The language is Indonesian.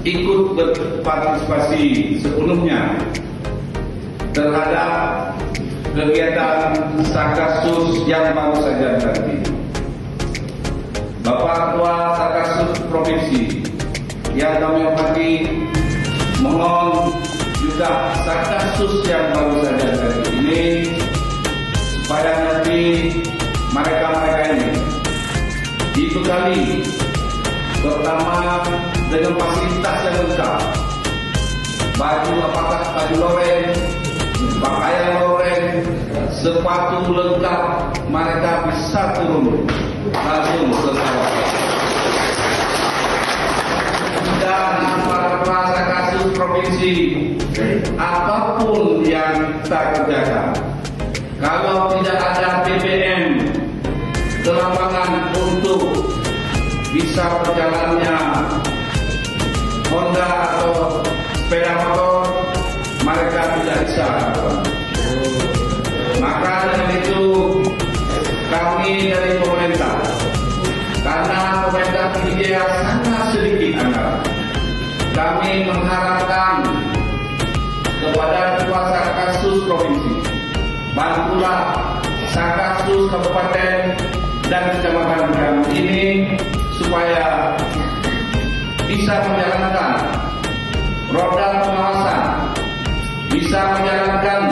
ikut berpartisipasi sepenuhnya terhadap kegiatan Satgasus yang baru saja nanti. Bapak Ketua Satgasus Provinsi yang kami hormati, mohon juga Satgasus yang baru saja nanti ini supaya nanti mereka-mereka ini dibekali pertama dengan fasilitas yang lengkap, baju apakah baju loreng, pakaian loreng, sepatu lengkap, mereka bisa turun langsung ke sawah. Dan para Satgasus provinsi, apapun yang kita kerjakan, kalau tidak ada BBM ke lapangan untuk bisa berjalannya Honda atau sepeda motor, mereka tidak bisa. Maka dengan itu kami dari pemerintah, karena pemerintah PDJaya sangat sedikit anggaran, kami mengharapkan kepada Ketua Satgasus Provinsi, bantulah Satgasus Kabupaten dan Kecamatan kami ini supaya bisa menjalankan roda pengawasan, bisa menjalankan